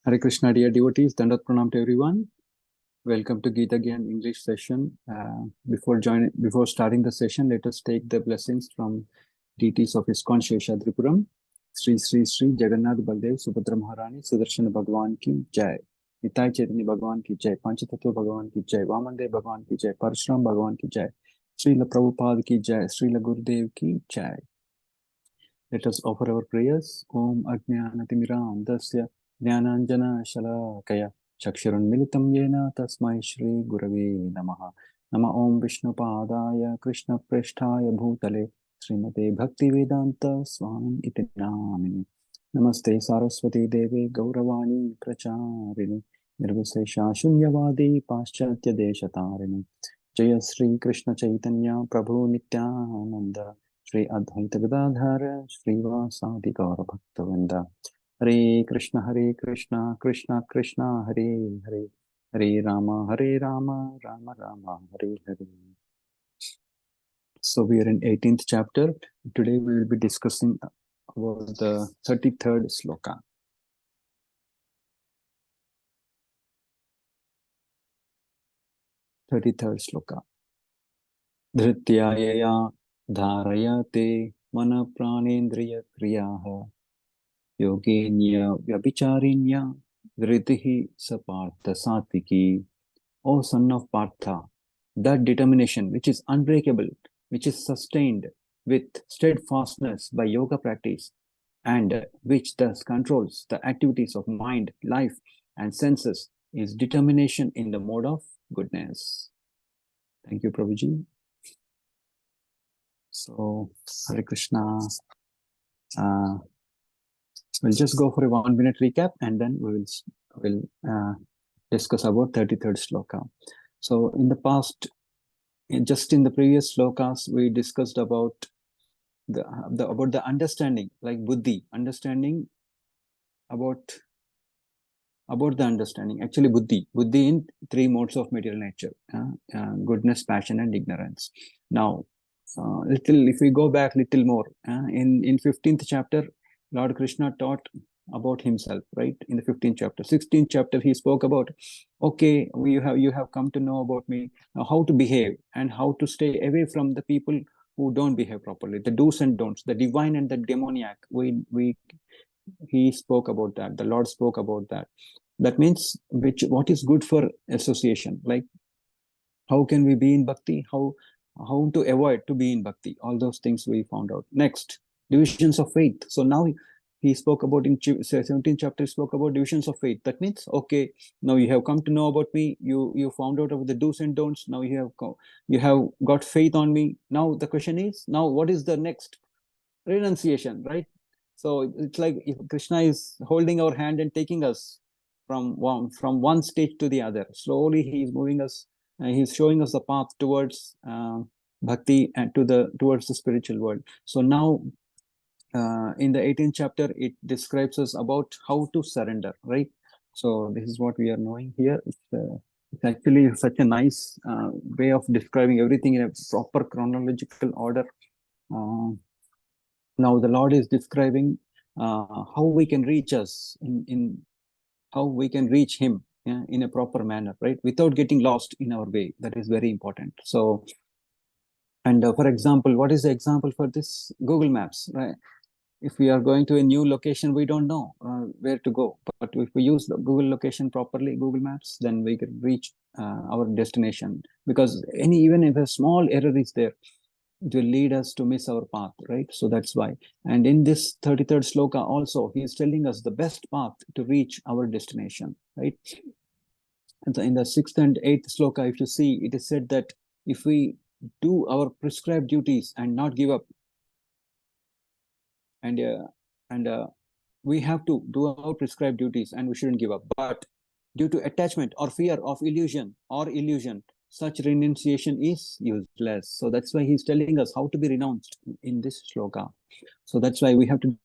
Hare Krishna, dear devotees. Dandat Pranam to everyone. Welcome to Gita Gyan English session. Before starting the session, let us take the blessings from deities of ISKCON Sheshadripuram. Sri Sri Sri Jagannath Baldev Subhadra Maharani Sudarshana Bhagwan ki Jai. Nitai Chaitanya Bhagwan ki Jai. Panchatattva Bhagwan ki Jai. Vamandev Bhagwan ki Jai. Parashuram Bhagwan ki Jai. Srila Prabhupada ki Jai. Srila Gurudev ki Jai. Let us offer our prayers. Om Ajnanatimiram Dasya Jnananjana Shalakaya Chakshurunmilitam Yena Tasmai Shri Gurave Namaha. Nama Om Vishnupadaya Krishna Presthaya Bhutale Srimate Bhaktivedanta Swami Iti Namini. Namaste Saraswati Devi Gauravani Pracharini Nirvisesha Shunyavadi Paschatya Deshatarini Jaya Sri Krishna Chaitanya Prabhu Nityananda Shri Advaita Gadadhara Srivasadi Gaura Bhaktavinda Hare Krishna Krishna Krishna Hare Hare Hare Rama Rama Rama Hare Hare. So we are in 18th chapter. Today we will be discussing about the 33rd sloka. 33rd sloka. Dhrityaya Dharayate Mana Pranendriya Kriyaha Yogenya Vyabhicharinya Vritihi Sapartha Satviki. O son of Partha, that determination which is unbreakable, which is sustained with steadfastness by yoga practice, and which thus controls the activities of mind, life, and senses, is determination in the mode of goodness. Thank you, Prabhuji. So, Hare Krishna. We'll just go for a 1-minute recap and then we will discuss about 33rd sloka. So in the past, just in the previous slokas, we discussed about the understanding, like buddhi, understanding about the understanding. Actually, buddhi in 3 modes of material nature: goodness, passion, and ignorance. Now, if we go back little more, in 15th chapter, Lord Krishna taught about himself, right? In the 15th chapter. 16th chapter, he spoke about, okay, you have come to know about me, how to behave and how to stay away from the people who don't behave properly, the do's and don'ts, the divine and the demoniac. He spoke about that. The Lord spoke about that. That means what is good for association, like how can we be in bhakti, how to avoid to be in bhakti, all those things we found out. Next, divisions of faith. So now he spoke about in 17th chapter, spoke about divisions of faith. That means, okay, now you have come to know about me, you found out about the do's and don'ts, now you have got faith on me. Now the question is, now what is the next? Renunciation, right? So it's like if Krishna is holding our hand and taking us from one stage to the other. Slowly he is moving us, he's showing us the path towards bhakti and towards the spiritual world. So now in the 18th chapter, it describes us about how to surrender, right? So this is what we are knowing here. It's actually such a nice way of describing everything in a proper chronological order. Now the Lord is describing how we can reach us in how we can reach him, in a proper manner, right? Without getting lost in our way. That is very important. So, and for example, what is the example for this? Google Maps, right? If we are going to a new location, we don't know where to go. But if we use the Google location properly, Google Maps, then we can reach our destination. Because even if a small error is there, it will lead us to miss our path, right? So that's why. And in this 33rd sloka also, he is telling us the best path to reach our destination, right? And so in the 6th and 8th sloka, if you see, it is said that if we do our prescribed duties and not give up, and we have to do our prescribed duties and we shouldn't give up. But due to attachment or fear of illusion, such renunciation is useless. So that's why he's telling us how to be renounced in this sloka. So that's why we have to,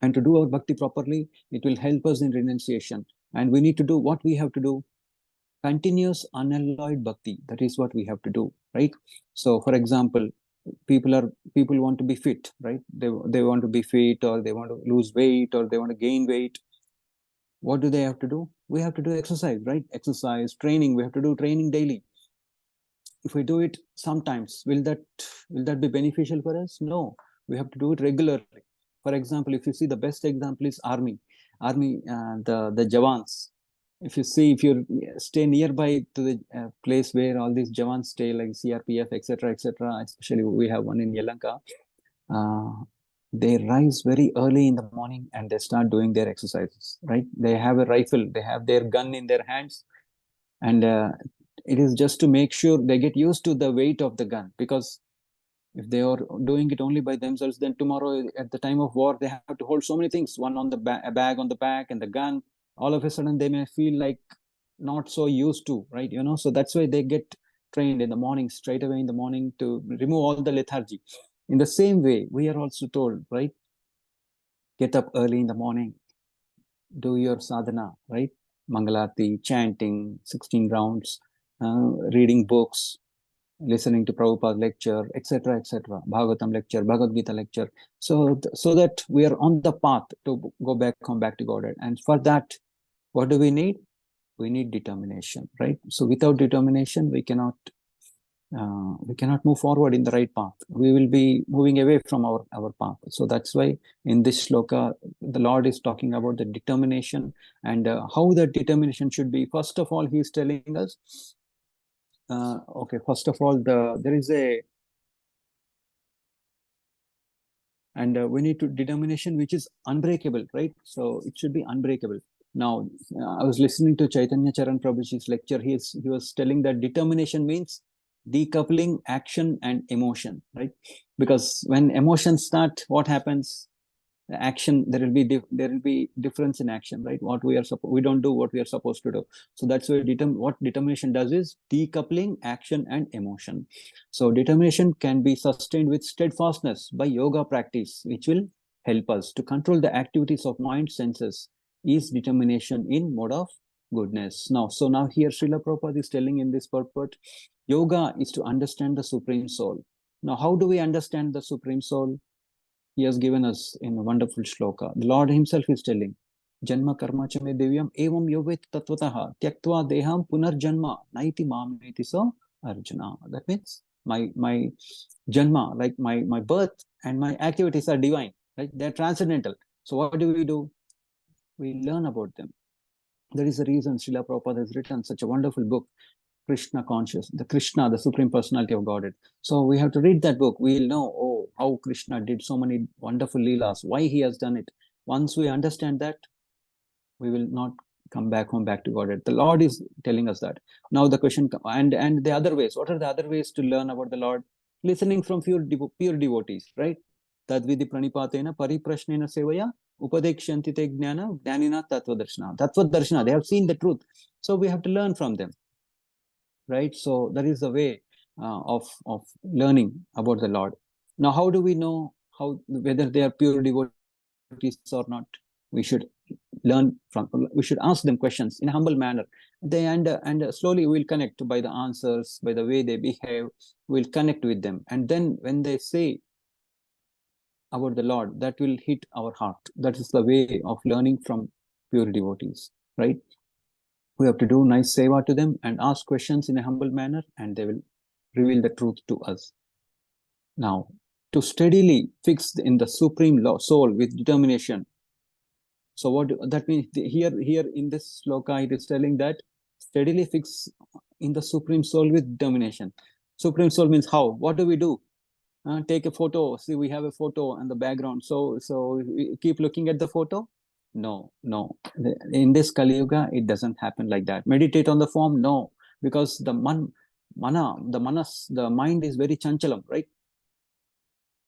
and to do our bhakti properly, it will help us in renunciation. And we need to do what we have to do: continuous unalloyed bhakti. That is what we have to do, right? So for example, people want to be fit, right? They want to be fit, or they want to lose weight, or they want to gain weight. What do they have to do? We have to do exercise, right? Exercise, training. We have to do training daily. If we do it sometimes, will that be beneficial for us? No, we have to do it regularly. For example, if you see, the best example is army, the Jawans. If you stay nearby to the place where all these Jawans stay, like CRPF, etc., etc., especially we have one in Yelanka, uh, they rise very early in the morning and they start doing their exercises, right? They have a rifle, they have their gun in their hands, and it is just to make sure they get used to the weight of the gun, because if they are doing it only by themselves, then tomorrow at the time of war they have to hold so many things, one on the a bag on the back and the gun. All of a sudden they may feel like not so used to, right? So that's why they get trained in the morning, straight away in the morning, to remove all the lethargy. In the same way, we are also told, right? Get up early in the morning, do your sadhana, right? Mangalati, chanting 16 rounds, reading books, listening to Prabhupada lecture, etc., etc., Bhagavatam lecture, Bhagavad Gita lecture, so that we are on the path to come back to Godhead. And for that, what do we need? We need determination, right? So without determination, we cannot move forward in the right path. We will be moving away from our path. So that's why in this shloka, the Lord is talking about the determination, and how that determination should be. First of all, he is telling us, okay, first of all, there is a, and we need to determination which is unbreakable, right? So it should be unbreakable. Now, I was listening to Chaitanya Charan Prabhuji's lecture. He was telling that determination means decoupling action and emotion, right? Because when emotions start, what happens? Action, there will be difference in action, right? We don't do what we are supposed to do. So that's why what determination does is decoupling action and emotion. So determination can be sustained with steadfastness by yoga practice, which will help us to control the activities of mind senses, is determination in mode of goodness. Now here Srila Prabhupada is telling in this purport, yoga is to understand the Supreme Soul. Now, how do we understand the Supreme Soul? He has given us in a wonderful shloka. The Lord himself is telling, Janma karma cha me divyam evam yovet tatvataha tyaktva deham punarjanma naiti mameti so Arjuna. That means my janma, like my birth and my activities are divine, right? They're transcendental. So what do? We learn about them. There is a reason Srila Prabhupada has written such a wonderful book, Krishna conscious, the Supreme Personality of Godhead. So we have to read that book. We'll know, oh, how Krishna did so many wonderful leelas, why he has done it. Once we understand that, we will not come back to Godhead. The Lord is telling us that. Now the question, and the other ways. What are the other ways to learn about the Lord? Listening from pure devotees, right? Tadvidi pranipatena pariprashnena sevaya upadekshanti te jnana jnanina tattvadarshana. They have seen the truth. So we have to learn from them, right? So that is the way of learning about the Lord. Now, how do we know whether they are pure devotees or not? We should we should ask them questions in a humble manner. And slowly we'll connect by the answers, by the way they behave. We'll connect with them, and then when they say about the Lord, that will hit our heart. That is the way of learning from pure devotees, right? We have to do nice seva to them and ask questions in a humble manner, and they will reveal the truth to us. Now, to steadily fix in the Supreme Soul with determination. So what that means here in this sloka, it is telling that steadily fix in the Supreme Soul with determination. Supreme Soul means how? What do we do? Take a photo. See, we have a photo in the background. So we keep looking at the photo. No. In this Kali Yuga, it doesn't happen like that. Meditate on the form. No, because the mind is very chanchalam, right?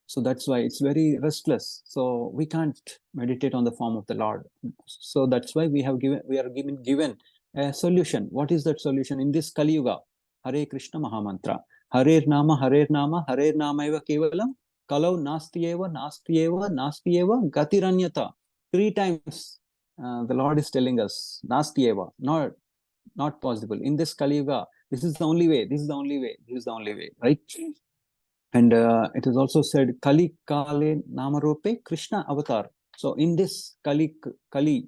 So that's why it's very restless. So we can't meditate on the form of the Lord. So that's why we are given a solution. What is that solution in this Kali Yuga? Hare Krishna Mahamantra. Harer Nama, Harer Nama, Harer Nama eva kevalam. Kalau nasti eva, nasti eva, nasti eva, gatiranyata. 3 times the Lord is telling us, nasti eva, not possible. In this Kali Yuga, this is the only way, this is the only way, this is the only way, right? And it is also said, Kali Kale Namarope Krishna Avatar. So in this Kali,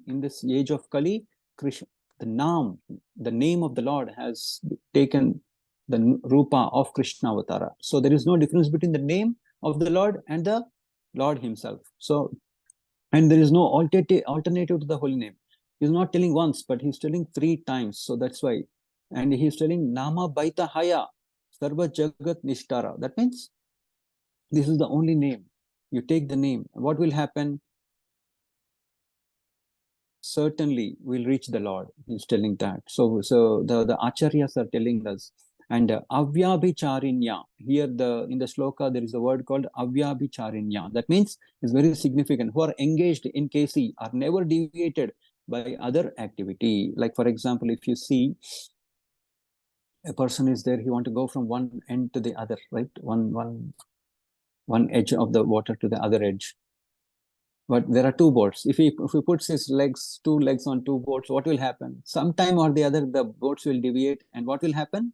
in this age of Kali, Krishna, the name of the Lord has taken the Rupa of Krishna Avatara. So there is no difference between the name of the Lord and the Lord himself. So, and there is no alternative to the holy name. He's not telling once, but he's telling 3 times. So that's why. And he's telling Nama Baita Haya Sarva Jagat Nishtara. That means this is the only name. You take the name. What will happen? Certainly we'll reach the Lord. He's telling that. So the acharyas are telling us. And avyabhicharinya. Here in the sloka there is a word called avyabhicharinya. That means it's very significant. Who are engaged in KC are never deviated by other activity. Like for example, if you see a person is there, he want to go from one end to the other, right? One edge of the water to the other edge. But there are 2 boats. If he puts his 2 legs on 2 boats, what will happen? Sometime or the other, the boats will deviate, and what will happen?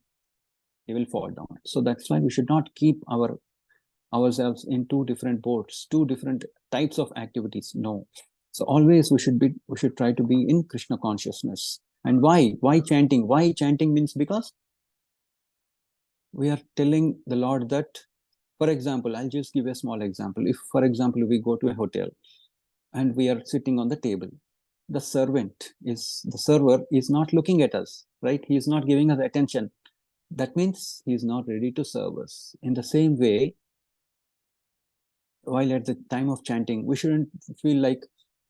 He will fall down. So that's why we should not keep ourselves in 2 different boats, 2 different types of activities. No. So always we should try to be in Krishna consciousness. And why? Why chanting? Why chanting means because we are telling the Lord that, for example, I'll just give a small example. If, for example, we go to a hotel and we are sitting on the table, the server is not looking at us, right? He is not giving us attention. That means he is not ready to serve us. In the same way, while at the time of chanting, we shouldn't feel like,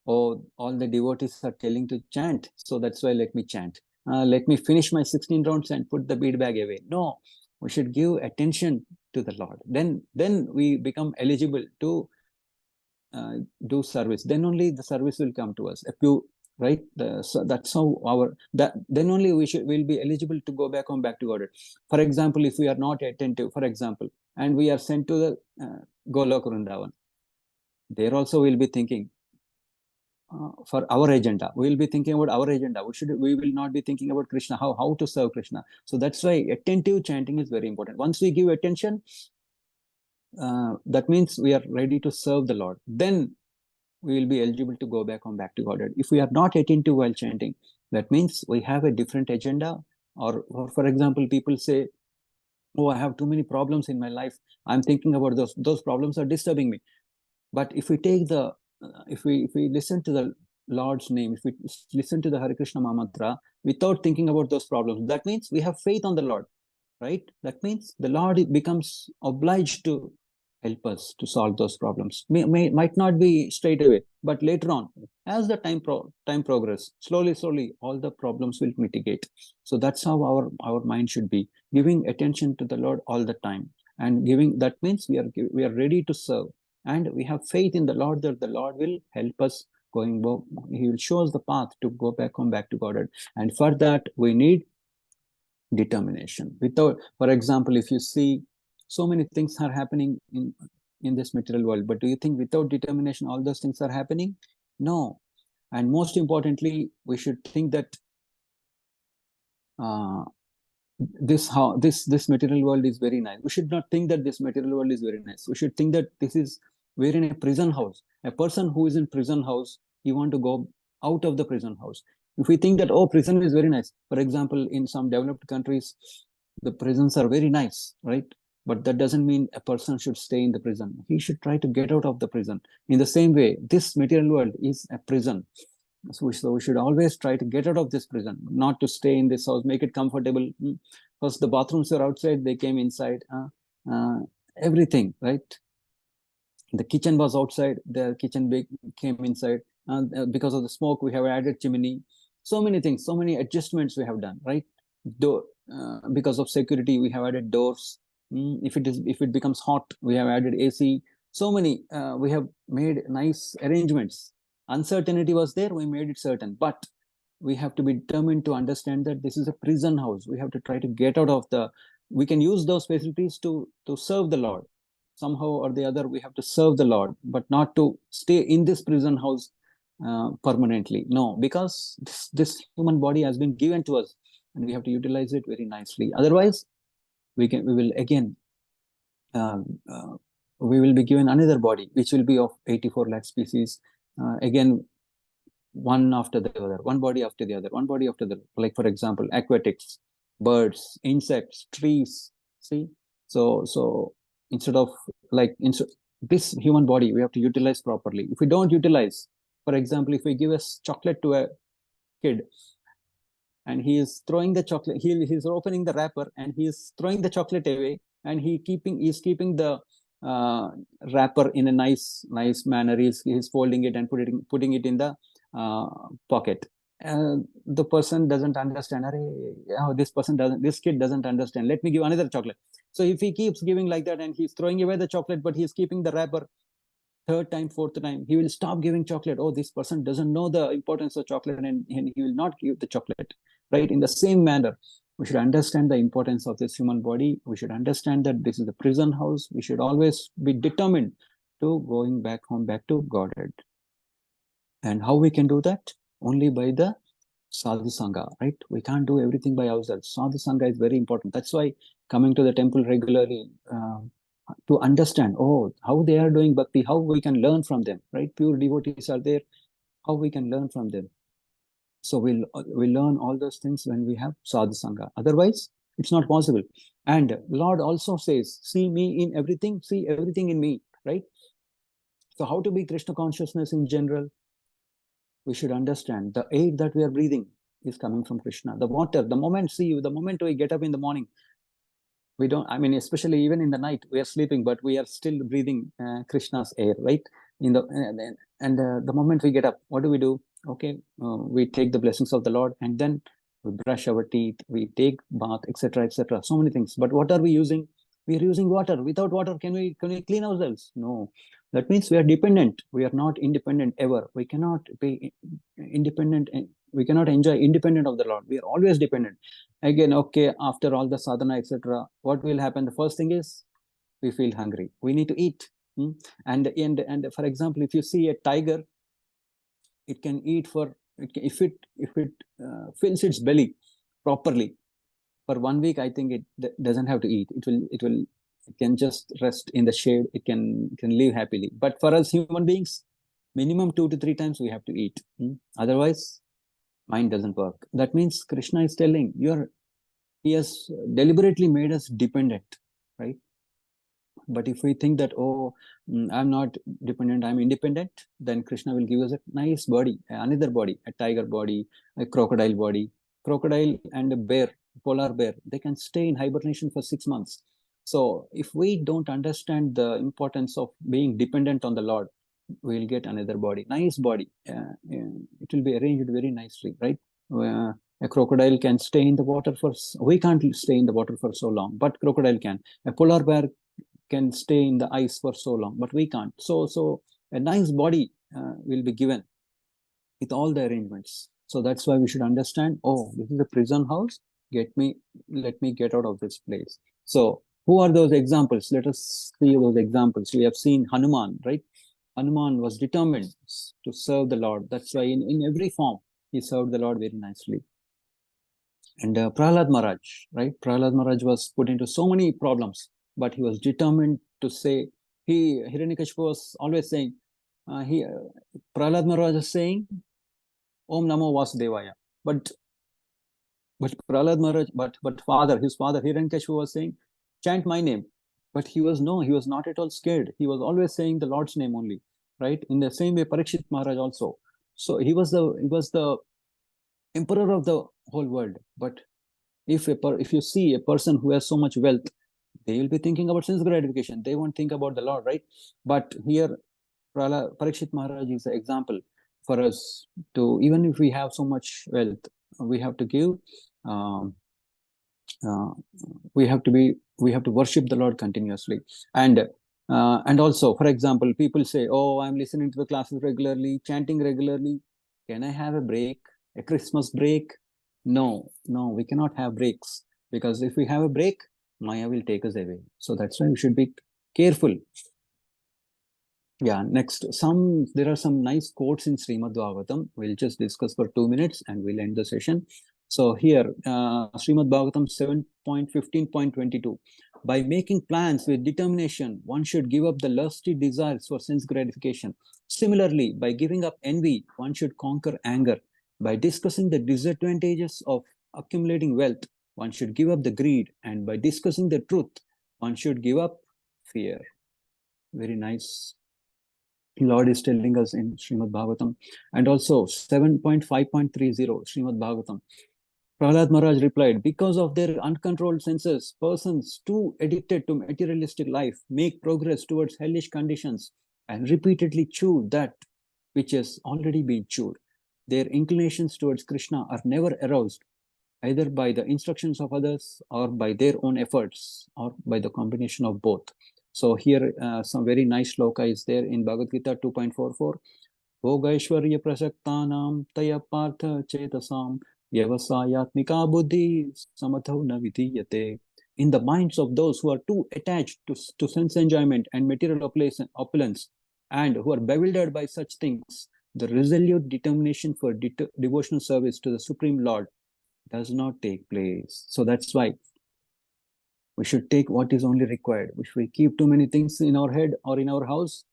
oh, all the devotees are telling to chant, so that's why let me chant. Let me finish my 16 rounds and put the bead bag away. No, we should give attention to the Lord. Then we become eligible to do service. Then only the service will come to us. Right? So that's how then only we'll be eligible to go back to God. For example, if we are not attentive, for example, and we are sent to the Golok Vrindavan, there also we'll be thinking for our agenda. We'll be thinking about our agenda. We will not be thinking about Krishna, how to serve Krishna. So that's why attentive chanting is very important. Once we give attention, that means we are ready to serve the Lord. Then we will be eligible to go back to Godhead. If we are not attentive while chanting, that means we have a different agenda. Or for example, people say, oh, I have too many problems in my life. I'm thinking about those problems are disturbing me. But if we take if we listen to the Lord's name, if we listen to the Hare Krishna Mantra without thinking about those problems, that means we have faith on the Lord, right? That means the Lord becomes obliged to help us to solve those problems. Might not be straight away, but later on, as the time progress, slowly, all the problems will mitigate. So that's how our mind should be, giving attention to the Lord all the time, and that means we are ready to serve, and we have faith in the Lord that the Lord will help us he will show us the path to go back to Godhead. And for that we need determination. For example, if you see, so many things are happening in this material world, but do you think without determination all those things are happening? No. And most importantly, we should think that this material world is very nice. We should not think that this material world is very nice. We should think that we're in a prison house. A person who is in prison house, he want to go out of the prison house. If we think that, oh, prison is very nice, for example, in some developed countries, the prisons are very nice, right? But that doesn't mean a person should stay in the prison. He should try to get out of the prison. In the same way, this material world is a prison. So we should always try to get out of this prison, not to stay in this house, make it comfortable. First, the bathrooms are outside, they came inside. Everything, right? The kitchen was outside, the kitchen came inside. Because of the smoke, we have added chimney. So many things, so many adjustments we have done, right? Because of security, we have added doors. If it becomes hot, we have added AC. So many, we have made nice arrangements. Uncertainty was there, we made it certain. But we have to be determined to understand that this is a prison house. We have to try to get out of we can use those facilities to serve the Lord. Somehow or the other, we have to serve the Lord, but not to stay in this prison house permanently. No, because this human body has been given to us, and we have to utilize it very nicely. Otherwise, we will again we will be given another body, which will be of 84 lakh species. Again, one after the other, one body after the other, one body after the other. Like, for example, aquatics, birds, insects, trees. See, so instead of this human body, we have to utilize properly. If we don't utilize, for example, if we give a chocolate to a kid, and he is throwing the chocolate, he's opening the wrapper and he is throwing the chocolate away, and he's keeping the wrapper in a nice manner. He's folding it and putting it in the pocket. The person doesn't understand. Oh, this kid doesn't understand. Let me give another chocolate. So if he keeps giving like that and he's throwing away the chocolate, but he's keeping the wrapper, third time, fourth time, he will stop giving chocolate. Oh, this person doesn't know the importance of chocolate, and he will not give the chocolate, right? In the same manner, we should understand the importance of this human body. We should understand that this is the prison house. We should always be determined to going back home, back to Godhead. And how we can do that? Only by the sadhu sangha, right? We can't do everything by ourselves. Sadhu sangha is very important. That's why coming to the temple regularly, to understand, oh, how they are doing bhakti, how we can learn from them, right? Pure devotees are there, how we can learn from them. So we'll learn all those things when we have sadhu sangha. Otherwise, it's not possible. And Lord also says, see me in everything, see everything in me, right? So how to be Krishna consciousness in general? We should understand the air that we are breathing is coming from Krishna. The water, the moment we get up in the morning, we don't, I mean, especially even in the night, we are sleeping, but we are still breathing Krishna's air, right? The moment we get up, what do? Okay, we take the blessings of the Lord, and then we brush our teeth, we take bath, etc., etc. So many things. But what are we using? We are using water. Without water, can we clean ourselves? No. That means we are dependent. We are not independent ever. We cannot be independent. We cannot enjoy independent of the Lord. We are always dependent. Again, okay, after all the sadhana, etc., what will happen? The first thing is we feel hungry. We need to eat. And for example, if you see a tiger, it can eat if it fills its belly properly for 1 week. I think it doesn't have to eat. It can just rest in the shade. It can live happily. But for us human beings, minimum 2 to 3 times we have to eat. Otherwise, mind doesn't work. That means Krishna is telling he has deliberately made us dependent, right? But if we think that, oh, I'm not dependent, I'm independent, then Krishna will give us a nice body, another body, a tiger body, a crocodile body. Crocodile and a bear, polar bear, they can stay in hibernation for 6 months. So if we don't understand the importance of being dependent on the Lord, we'll get another body, nice body. It will be arranged very nicely, right? A crocodile can stay in the water we can't stay in the water for so long, but crocodile can. A polar bear can stay in the ice for so long, but we can't. So a nice body will be given with all the arrangements. So that's why we should understand, oh, this is a prison house. Let me get out of this place. So who are those examples? Let us see those examples. We have seen Hanuman, right? Hanuman was determined to serve the Lord. That's why in every form, he served the Lord very nicely. And Prahlad Maharaj, right? Prahlad Maharaj was put into so many problems, but he was determined to say, Hiranyakashipu was always saying, Prahlad Maharaj was saying, Om Namo Vasudevaya. But Prahlad Maharaj, but his father, Hiranyakashipu was saying, chant my name. But he was not at all scared. He was always saying the Lord's name only, right? In the same way, Parikshit Maharaj also. So he was the emperor of the whole world. But if you see a person who has so much wealth, they will be thinking about sense gratification. They won't think about the Lord, right? But here, Parikshit Maharaj is an example for us to, even if we have so much wealth, we have to give. We have to worship the Lord continuously, and also, for example, people say, "Oh, I'm listening to the classes regularly, chanting regularly. Can I have a break, a Christmas break?" No, we cannot have breaks, because if we have a break, Maya will take us away. So that's why we should be careful. Yeah, next, there are some nice quotes in Srimad Bhagavatam. We'll just discuss for 2 minutes and we'll end the session. So here, Srimad Bhagavatam 7.15.22. By making plans with determination, one should give up the lusty desires for sense gratification. Similarly, by giving up envy, one should conquer anger. By discussing the disadvantages of accumulating wealth, one should give up the greed. And by discussing the truth, one should give up fear. Very nice. Lord is telling us in Srimad Bhagavatam. And also 7.5.30 Srimad Bhagavatam. Prahlad Maharaj replied, because of their uncontrolled senses, persons too addicted to materialistic life make progress towards hellish conditions and repeatedly chew that which has already been chewed. Their inclinations towards Krishna are never aroused, either by the instructions of others or by their own efforts or by the combination of both. So here some very nice shloka is there in Bhagavad Gita 2.44. Bhogaishwarya prasaktanam taya partha chetasam Vyavasayatmika buddhi samatho na vidiyate. In the minds of those who are too attached to sense enjoyment and material opulence and who are bewildered by such things, the resolute determination for devotional service to the Supreme Lord does not take place. So that's why we should take what is only required. If we keep too many things in our head or in our house,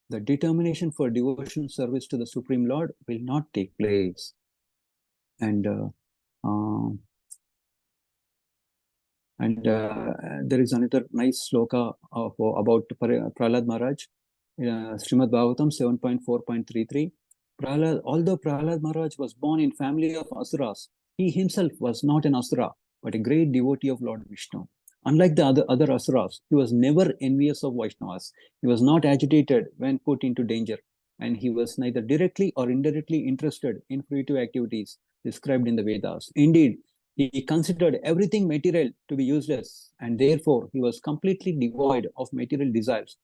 the determination for devotional service to the Supreme Lord will not take place. And there is another nice sloka about Prahlad Maharaj, Srimad Bhagavatam 7.4.33. Although Prahlad Maharaj was born in family of Asuras, he himself was not an Asura, but a great devotee of Lord Vishnu. Unlike the other Asuras, he was never envious of Vaishnavas. He was not agitated when put into danger, and he was neither directly or indirectly interested in fruitive activities described in the Vedas. Indeed, he considered everything material to be useless, and therefore he was completely devoid of material desires.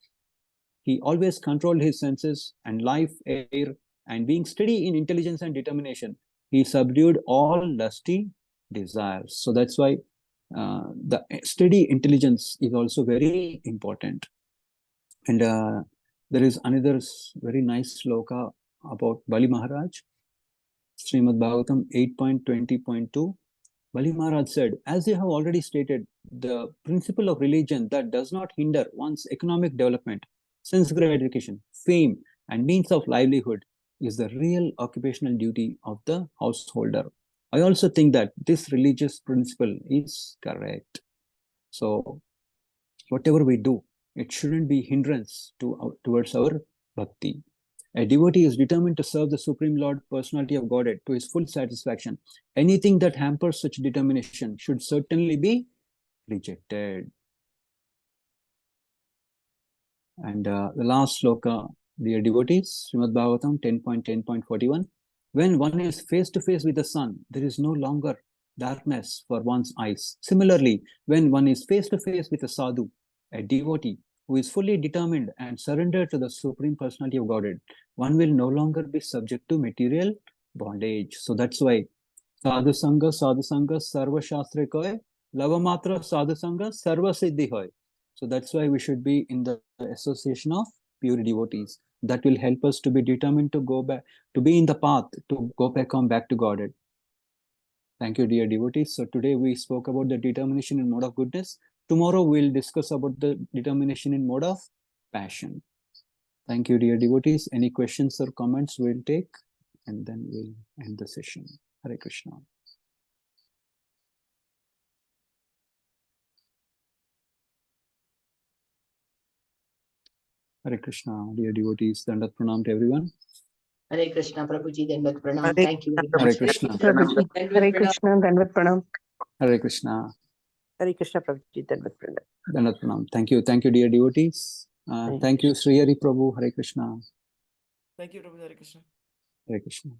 He always controlled his senses and life, air, and being steady in intelligence and determination, he subdued all lusty desires. So that's why the steady intelligence is also very important. And there is another very nice sloka about Bali Maharaj, Srimad Bhagavatam 8.20.2. Bali Maharaj said, as you have already stated, the principle of religion that does not hinder one's economic development, sense gratification, fame, and means of livelihood is the real occupational duty of the householder. I also think that this religious principle is correct. So whatever we do, it shouldn't be hindrance towards our bhakti. A devotee is determined to serve the Supreme Lord, Personality of Godhead, to his full satisfaction. Anything that hampers such determination should certainly be rejected. And the last sloka, dear devotees, Srimad Bhagavatam 10.10.41. When one is face to face with the sun, there is no longer darkness for one's eyes. Similarly, when one is face to face with a sadhu, a devotee who is fully determined and surrendered to the Supreme Personality of Godhead, one will no longer be subject to material bondage. So that's why sadhu sangha, sarva shastra koy, lavamatra sadhu sangha, sarva siddhi hoy. So that's why we should be in the association of pure devotees. That will help us to be determined to go back, to be in the path, to go back to Godhead. Thank you, dear devotees. So today we spoke about the determination in mode of goodness. Tomorrow we'll discuss about the determination in mode of passion. Thank you, dear devotees. Any questions or comments we'll take, and then we'll end the session. Hare Krishna. Hare Krishna, dear devotees. Dandat pranam to everyone. Hare Krishna, Prabhuji, Dandat Pranam. Hare Thank you very much. Hare Krishna. Prabhuji, Hare Krishna, Dandat Pranam. Hare Krishna. Hare Krishna, Prabhuji, Dandat Pranam. Dandat pranam. Thank you, dear devotees. Thank you, Sri Hari Prabhu. Hare Krishna. Thank you, Prabhu. Hare Krishna. Hare Krishna.